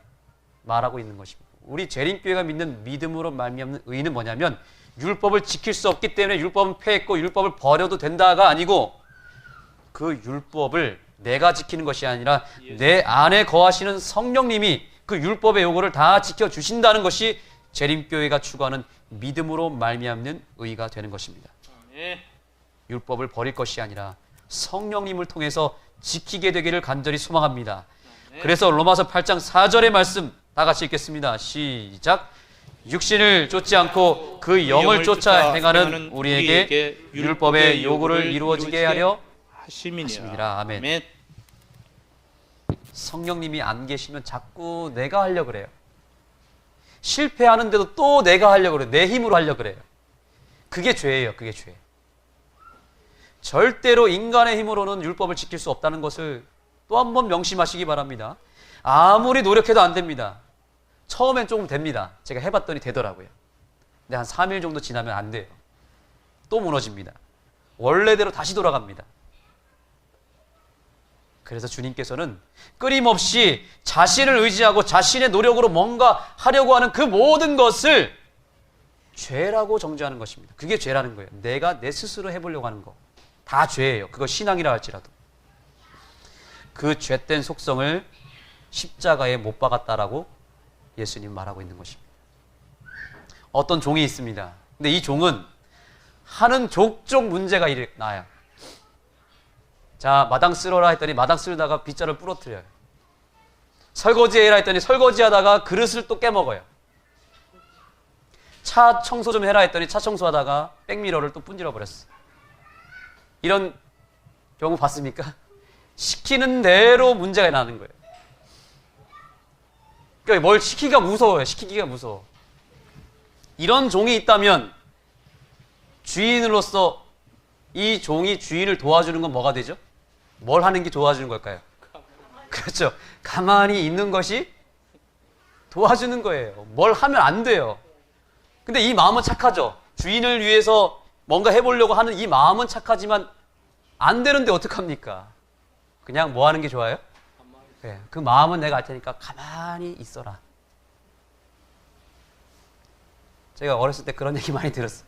말하고 있는 것입니다. 우리 재림교회가 믿는 믿음으로 말미암는 의는 뭐냐면 율법을 지킬 수 없기 때문에 율법은 폐했고 율법을 버려도 된다가 아니고 그 율법을 내가 지키는 것이 아니라 내 안에 거하시는 성령님이 그 율법의 요구를 다 지켜주신다는 것이 재림교회가 추구하는 믿음으로 말미암는 의가 되는 것입니다. 율법을 버릴 것이 아니라 성령님을 통해서 지키게 되기를 간절히 소망합니다. 그래서 로마서 8장 4절의 말씀 다 같이 읽겠습니다. 시작. 육신을 쫓지 않고 그 영을 쫓아 행하는 우리에게 율법의 요구를 이루어지게 하려 하심이니라. 아멘. 성령님이 안 계시면 자꾸 내가 하려고 그래요. 실패하는데도 또 내가 하려고 그래요. 내 힘으로 하려고 그래요. 그게 죄예요. 그게 죄. 절대로 인간의 힘으로는 율법을 지킬 수 없다는 것을 또 한 번 명심하시기 바랍니다. 아무리 노력해도 안 됩니다. 처음엔 조금 됩니다. 제가 해봤더니 되더라고요. 근데 한 3일 정도 지나면 안 돼요. 또 무너집니다. 원래대로 다시 돌아갑니다. 그래서 주님께서는 끊임없이 자신을 의지하고 자신의 노력으로 뭔가 하려고 하는 그 모든 것을 죄라고 정죄하는 것입니다. 그게 죄라는 거예요. 내가 내 스스로 해보려고 하는 거. 다 죄예요. 그거 신앙이라 할지라도. 그 죄된 속성을 십자가에 못 박았다라고 예수님 말하고 있는 것입니다. 어떤 종이 있습니다. 근데 이 종은 하는 족족 문제가 나요. 자, 마당 쓸어라 했더니 마당 쓸다가 빗자를 부러뜨려요. 설거지해라 했더니 설거지하다가 그릇을 또 깨먹어요. 차 청소 좀 해라 했더니 차 청소하다가 백미러를 또 분질러 버렸어. 이런 경우 봤습니까? 시키는 대로 문제가 나는 거예요. 그러니까 뭘 시키기가 무서워요. 시키기가 무서워. 이런 종이 있다면 주인으로서 이 종이 주인을 도와주는 건 뭐가 되죠? 뭘 하는 게 도와주는 걸까요? 그렇죠. 가만히 있는 것이 도와주는 거예요. 뭘 하면 안 돼요. 근데 이 마음은 착하죠. 주인을 위해서 뭔가 해보려고 하는 이 마음은 착하지만 안 되는데 어떡합니까? 그냥 뭐 하는 게 좋아요? 네, 그 마음은 내가 알 테니까 가만히 있어라. 제가 어렸을 때 그런 얘기 많이 들었어요.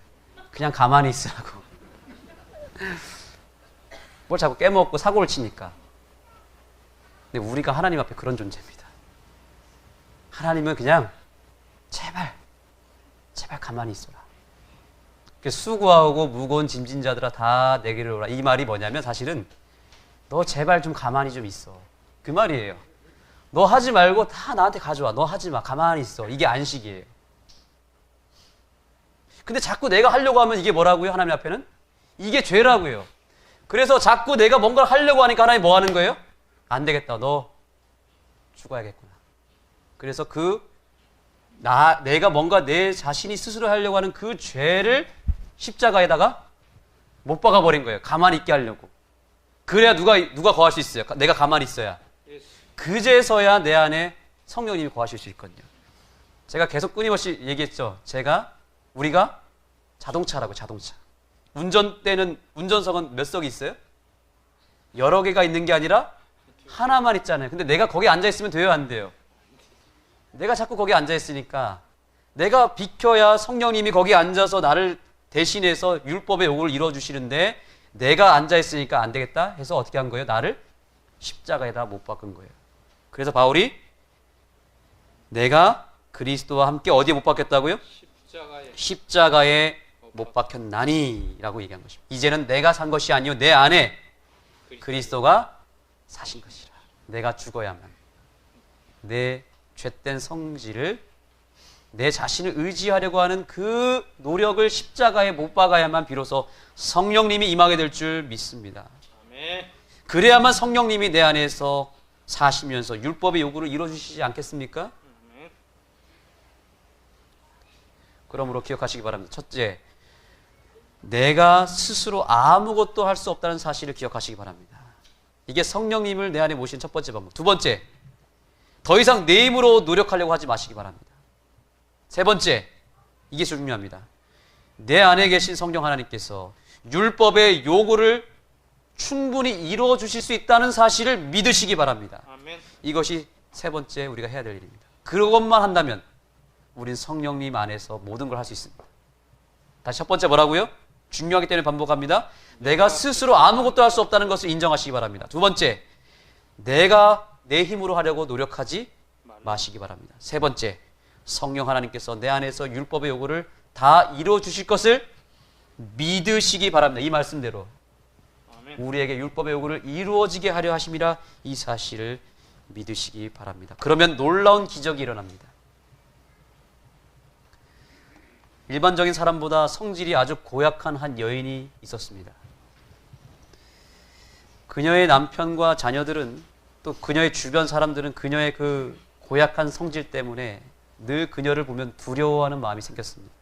그냥 가만히 있으라고. 뭘 자꾸 깨먹고 사고를 치니까. 근데 우리가 하나님 앞에 그런 존재입니다. 하나님은 그냥 제발 가만히 있어라. 수고하고 무거운 짐진 자들아 다 내게로 오라. 이 말이 뭐냐면 사실은 너 제발 좀 가만히 좀 있어. 그 말이에요. 너 하지 말고 다 나한테 가져와. 너 하지 마. 가만히 있어. 이게 안식이에요. 근데 자꾸 내가 하려고 하면 이게 뭐라고요? 하나님 앞에는? 이게 죄라고요. 그래서 자꾸 내가 뭔가를 하려고 하니까 하나님 뭐 하는 거예요? 안 되겠다. 너 죽어야겠구나. 그래서 내가 뭔가 내 자신이 스스로 하려고 하는 그 죄를 십자가에다가 못 박아버린 거예요. 가만히 있게 하려고. 그래야 누가 거할 수 있어요? 내가 가만히 있어야. 그제서야 내 안에 성령님이 거하실 수 있거든요. 제가 계속 끊임없이 얘기했죠. 우리가 자동차라고, 자동차. 운전대는, 운전석은 몇 석이 있어요? 여러 개가 있는 게 아니라 하나만 있잖아요. 근데 내가 거기 앉아있으면 돼요, 안 돼요? 내가 자꾸 거기 앉아있으니까 내가 비켜야 성령님이 거기 앉아서 나를 대신해서 율법의 요구를 이뤄주시는데 내가 앉아있으니까 안 되겠다 해서 어떻게 한 거예요? 나를 십자가에다 못 박은 거예요. 그래서 바울이 내가 그리스도와 함께 어디에 못 박혔다고요? 십자가에 못 박혔나니 라고 얘기한 것입니다. 이제는 내가 산 것이 아니요 내 안에 그리스도가 사신 것이라. 내가 죽어야만 내 죄된 성질을 내 자신을 의지하려고 하는 그 노력을 십자가에 못 박아야만 비로소 성령님이 임하게 될 줄 믿습니다. 아멘. 그래야만 성령님이 내 안에서 사시면서 율법의 요구를 이뤄주시지 않겠습니까? 아멘. 그러므로 기억하시기 바랍니다. 첫째, 내가 스스로 아무것도 할 수 없다는 사실을 기억하시기 바랍니다. 이게 성령님을 내 안에 모신 첫 번째 방법. 두 번째, 더 이상 내 힘으로 노력하려고 하지 마시기 바랍니다. 세 번째, 이게 중요합니다. 내 안에 계신 성령 하나님께서 율법의 요구를 충분히 이루어 주실 수 있다는 사실을 믿으시기 바랍니다. 아멘. 이것이 세 번째 우리가 해야 될 일입니다. 그것만 한다면 우린 성령님 안에서 모든 걸 할 수 있습니다. 다시 첫 번째 뭐라고요? 중요하기 때문에 반복합니다. 내가 스스로 아무것도 할 수 없다는 것을 인정하시기 바랍니다. 두 번째, 내가 내 힘으로 하려고 노력하지 마시기 바랍니다. 세 번째, 성령 하나님께서 내 안에서 율법의 요구를 다 이루어 주실 것을 믿으시기 바랍니다. 이 말씀대로 우리에게 율법의 요구를 이루어지게 하려 하심이라 이 사실을 믿으시기 바랍니다. 그러면 놀라운 기적이 일어납니다. 일반적인 사람보다 성질이 아주 고약한 한 여인이 있었습니다. 그녀의 남편과 자녀들은 또 그녀의 주변 사람들은 그녀의 그 고약한 성질 때문에 늘 그녀를 보면 두려워하는 마음이 생겼습니다.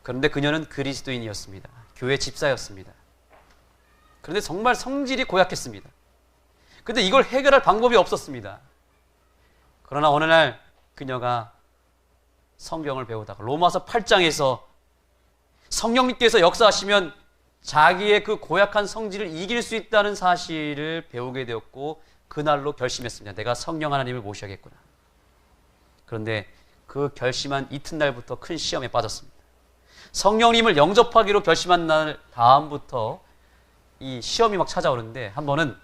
그런데 그녀는 그리스도인이었습니다. 교회 집사였습니다. 그런데 정말 성질이 고약했습니다. 그런데 이걸 해결할 방법이 없었습니다. 그러나 어느 날 그녀가 성경을 배우다가 로마서 8장에서 성령님께서 역사하시면 자기의 그 고약한 성질을 이길 수 있다는 사실을 배우게 되었고 그날로 결심했습니다. 내가 성령 하나님을 모셔야겠구나. 그런데 그 결심한 이튿날부터 큰 시험에 빠졌습니다. 성령님을 영접하기로 결심한 날 다음부터 이 시험이 막 찾아오는데, 한 번은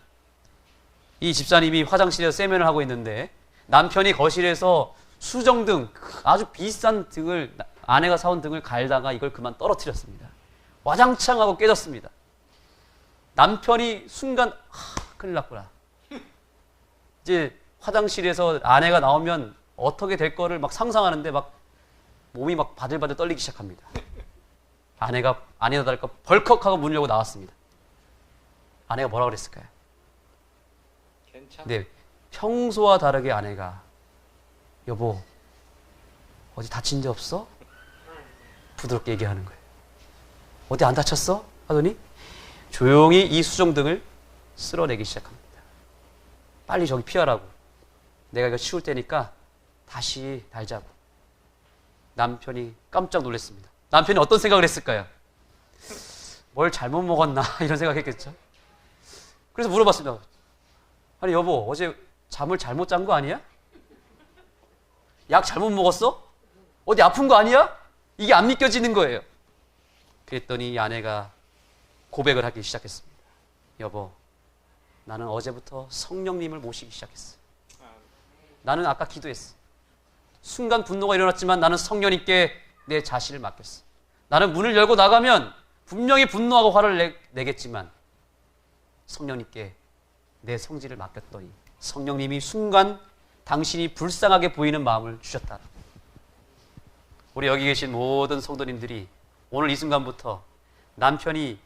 이 집사님이 화장실에서 세면을 하고 있는데 남편이 거실에서 수정등, 아주 비싼 등을, 아내가 사온 등을 갈다가 이걸 그만 떨어뜨렸습니다. 와장창 하고 깨졌습니다. 남편이 순간 큰일 났구나. 이제 화장실에서 아내가 나오면 어떻게 될 거를 막 상상하는데 막 몸이 막 바들바들 떨리기 시작합니다. 아내가 아니다 다를까 벌컥하고 문을 열고 나왔습니다. 아내가 뭐라고 그랬을까요? 근데 평소와 다르게 아내가 여보 어디 다친 데 없어? 부드럽게 얘기하는 거예요. 어디 안 다쳤어? 하더니 조용히 이 수정등을 쓸어내기 시작합니다. 빨리 저기 피하라고. 내가 이거 치울 테니까 다시 달자고. 남편이 깜짝 놀랐습니다. 남편이 어떤 생각을 했을까요? 뭘 잘못 먹었나 이런 생각했겠죠. 그래서 물어봤습니다. 아니 여보 어제 잠을 잘못 잔 거 아니야? 약 잘못 먹었어? 어디 아픈 거 아니야? 이게 안 믿겨지는 거예요. 그랬더니 이 아내가 고백을 하기 시작했습니다. 여보 나는 어제부터 성령님을 모시기 시작했어. 나는 아까 기도했어. 순간 분노가 일어났지만 나는 성령님께 내 자신을 맡겼어. 나는 문을 열고 나가면 분명히 분노하고 화를 내겠지만 성령님께 내 성질을 맡겼더니 성령님이 순간 당신이 불쌍하게 보이는 마음을 주셨다. 우리 여기 계신 모든 성도님들이 오늘 이 순간부터 남편이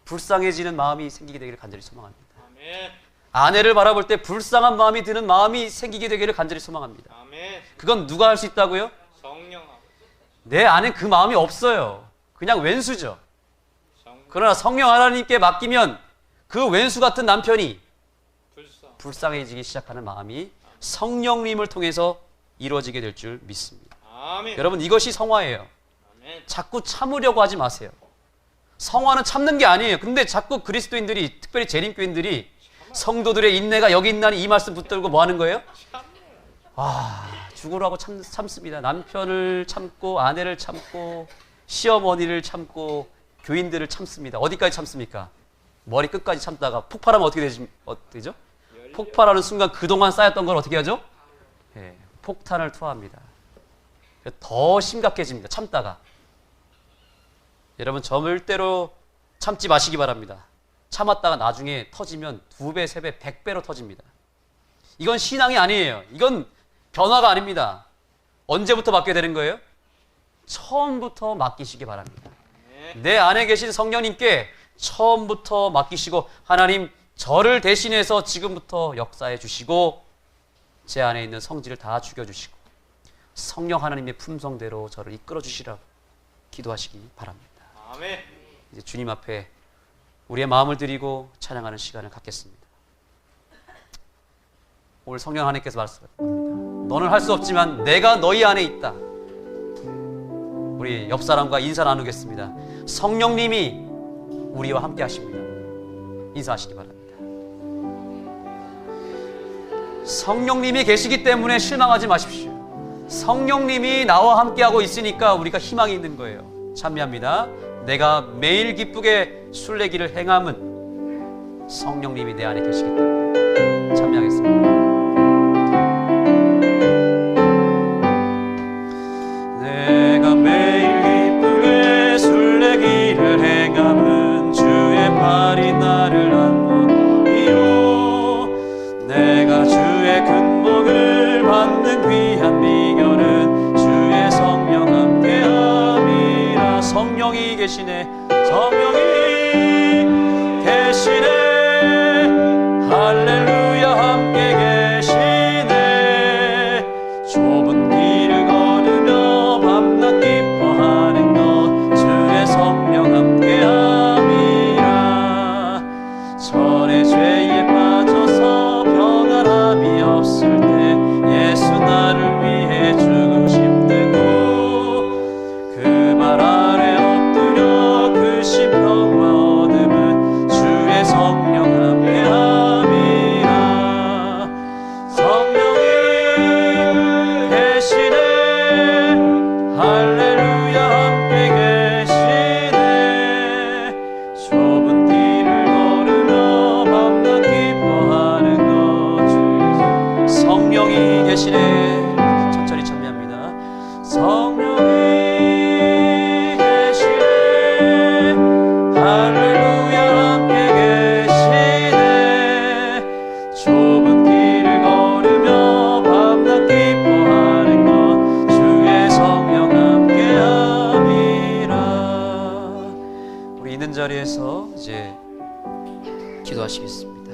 불쌍해지는 마음이 생기게 되기를 간절히 소망합니다. 아멘. 아내를 바라볼 때 불쌍한 마음이 드는 마음이 생기게 되기를 간절히 소망합니다. 아멘. 그건 누가 할 수 있다고요? 성령. 내 안에 그 마음이 없어요. 그냥 왼수죠. 그러나 성령 하나님께 맡기면 그 왼수 같은 남편이 불쌍해지기 시작하는 마음이 성령님을 통해서 이루어지게 될 줄 믿습니다. 아멘. 여러분 이것이 성화예요. 아멘. 자꾸 참으려고 하지 마세요. 성화는 참는 게 아니에요. 근데 자꾸 그리스도인들이, 특별히 재림교인들이 성도들의 인내가 여기 있나니 이 말씀 붙들고 뭐 하는 거예요? 죽으라고 참습니다. 남편을 참고 아내를 참고 시어머니를 참고 교인들을 참습니다. 어디까지 참습니까? 머리 끝까지 참다가 폭발하면 어떻게 되죠? 폭발하는 순간 그동안 쌓였던 걸 어떻게 하죠? 네, 폭탄을 투하합니다. 더 심각해집니다. 참다가. 여러분 절대로 참지 마시기 바랍니다. 참았다가 나중에 터지면 2배, 3배, 100배로 터집니다. 이건 신앙이 아니에요. 이건 변화가 아닙니다. 언제부터 맡게 되는 거예요? 처음부터 맡기시기 바랍니다. 내 안에 계신 성령님께 처음부터 맡기시고 하나님 저를 대신해서 지금부터 역사해 주시고 제 안에 있는 성질을 다 죽여주시고 성령 하나님의 품성대로 저를 이끌어 주시라고 기도하시기 바랍니다. 아멘. 이제 주님 앞에 우리의 마음을 드리고 찬양하는 시간을 갖겠습니다. 오늘 성령 하나님께서 말씀하십니다. 너는 할 수 없지만 내가 너희 안에 있다. 우리 옆 사람과 인사 나누겠습니다. 성령님이 우리와 함께 하십니다. 인사하시기 바랍니다. 성령님이 계시기 때문에 실망하지 마십시오. 성령님이 나와 함께하고 있으니까 우리가 희망이 있는 거예요. 찬미합니다. 내가 매일 기쁘게 술래기를 행함은 성령님이 내 안에 계시기 때문에. 찬미하겠습니다. 내가 매일 기쁘게 술래기를 행함은 주의 팔이 나를 안노이요. 내가 주의 근목을 받는 귀한 비결은 주의 성령 함께함이라. 성령이 계시네. 성령이 계시네. 할렐루야. 함께 계시네. 좁은 길을 걸으며 밤낮 기뻐하는 것 주의 성령 함께함이라. 전의 죄에 빠져서 평안함이 없을 때 예수 나를 위해 자리에서 이제 기도하시겠습니다.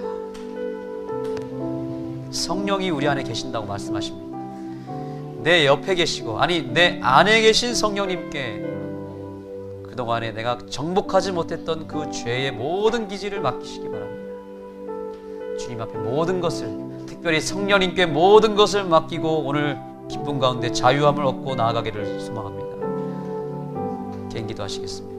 성령이 우리 안에 계신다고 말씀하십니다. 내 옆에 계시고, 아니 내 안에 계신 성령님께 그동안에 내가 정복하지 못했던 그 죄의 모든 기질을 맡기시기 바랍니다. 주님 앞에 모든 것을, 특별히 성령님께 모든 것을 맡기고 오늘 기쁨 가운데 자유함을 얻고 나아가기를 소망합니다. 개인 기도하시겠습니다.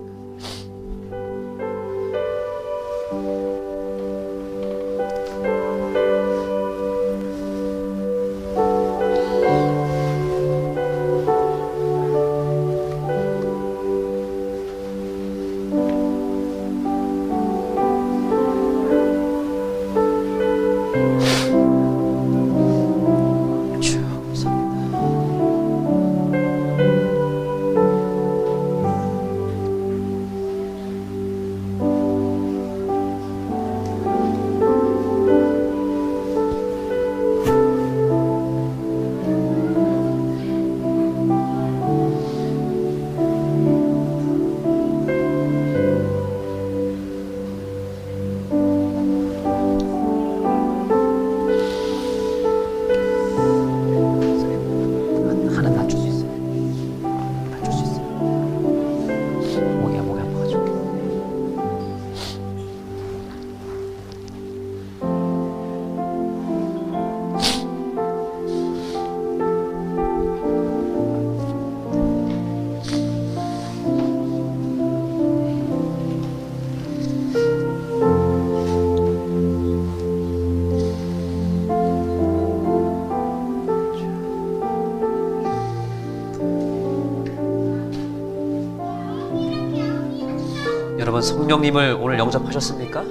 여러분, 성령님을 오늘 영접하셨습니까?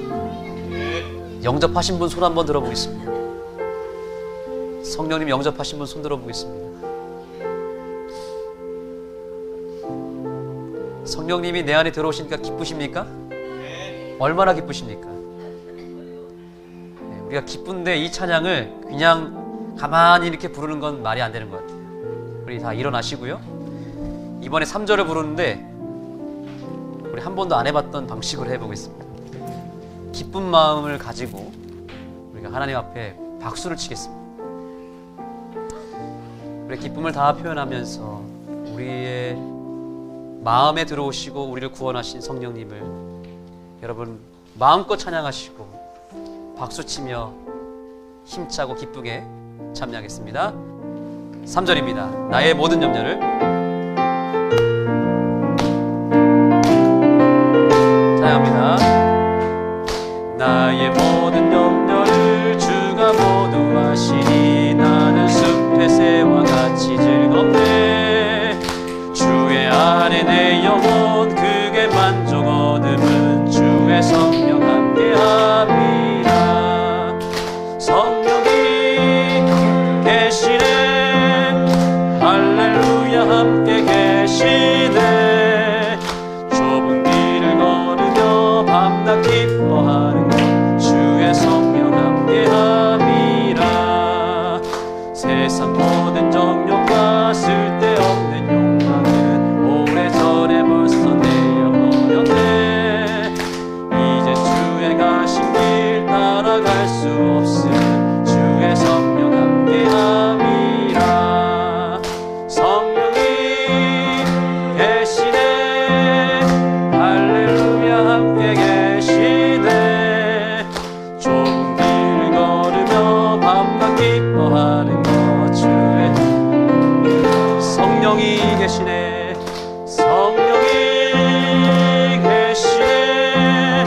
영접하신 분 손 한번 들어보겠습니다. 성령님 영접하신 분 손 들어보겠습니다. 성령님이 내 안에 들어오시니까 기쁘십니까? 얼마나 기쁘십니까? 우리가 기쁜데 이 찬양을 그냥 가만히 이렇게 부르는 건 말이 안 되는 것 같아요. 우리 다 일어나시고요. 이번에 3절을 부르는데 우리 한 번도 안 해봤던 방식으로 해보겠습니다. 기쁜 마음을 가지고 우리가 하나님 앞에 박수를 치겠습니다. 우리의 기쁨을 다 표현하면서 우리의 마음에 들어오시고 우리를 구원하신 성령님을 여러분 마음껏 찬양하시고 박수치며 힘차고 기쁘게 참여하겠습니다. 3절입니다. 나의 모든 염려를 찬양합니다. 나의 모든 염려를 주가 모두 아시니 나는 숲의 새와 같이 즐겁네. 주의 안에 내 영혼 크게 만족 얻음은 주의 성령 함께함이라. 성령이 계시네. 할렐루야 함께 계시네. 좁은 길을 걸으며 밤낮 기뻐하는 것 주의 성령 함께함이라. 세상 모든 정욕과 쓸데없는 욕망은 오래전에 벌써 내어버렸네. 이제 주의 가신 길 따라갈 수 없음 주의 성령 함께함이라. 성령이 계시네. 할렐루야 함께 계시네. 좁은 길을 걸으며 밤낮 기뻐하는 것 주의 성령이 계시네. 성령이 계시네.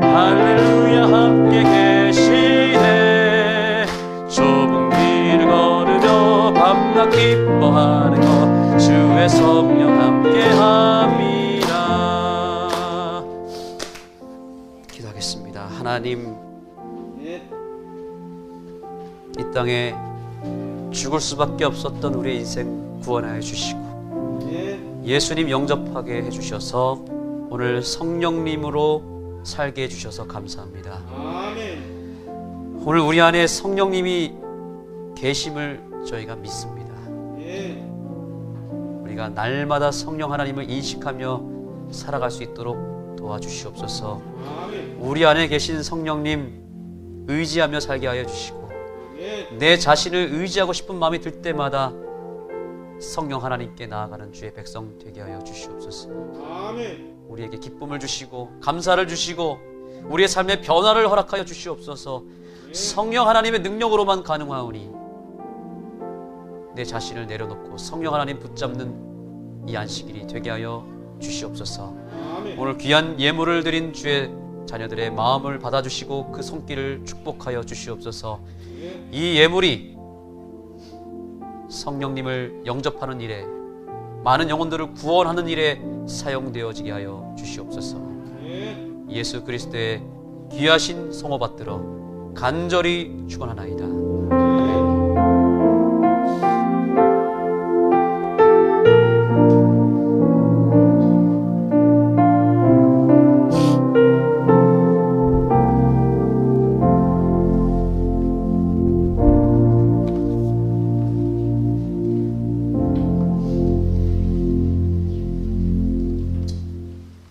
할렐루야 함께 계시네. 좁은 길을 걸으며 밤낮 기뻐하는 것 주의 성령 함께함이라. 기도하겠습니다. 하나님, 이 땅에 죽을 수밖에 없었던 우리의 인생 구원하여 주시고 예수님 영접하게 해주셔서 오늘 성령님으로 살게 해주셔서 감사합니다. 오늘 우리 안에 성령님이 계심을 저희가 믿습니다. 우리가 날마다 성령 하나님을 인식하며 살아갈 수 있도록 도와주시옵소서. 우리 안에 계신 성령님 의지하며 살게 하여 주시고, 내 자신을 의지하고 싶은 마음이 들 때마다 성령 하나님께 나아가는 주의 백성 되게 하여 주시옵소서. 우리에게 기쁨을 주시고 감사를 주시고 우리의 삶의 변화를 허락하여 주시옵소서. 성령 하나님의 능력으로만 가능하오니 내 자신을 내려놓고 성령 하나님 붙잡는 이 안식일이 되게 하여 주시옵소서. 오늘 귀한 예물을 드린 주의 자녀들의 마음을 받아주시고 그 손길을 축복하여 주시옵소서. 이 예물이 성령님을 영접하는 일에, 많은 영혼들을 구원하는 일에 사용되어지게 하여 주시옵소서. 예수 그리스도의 귀하신 성호 받들어 간절히 축원하나이다.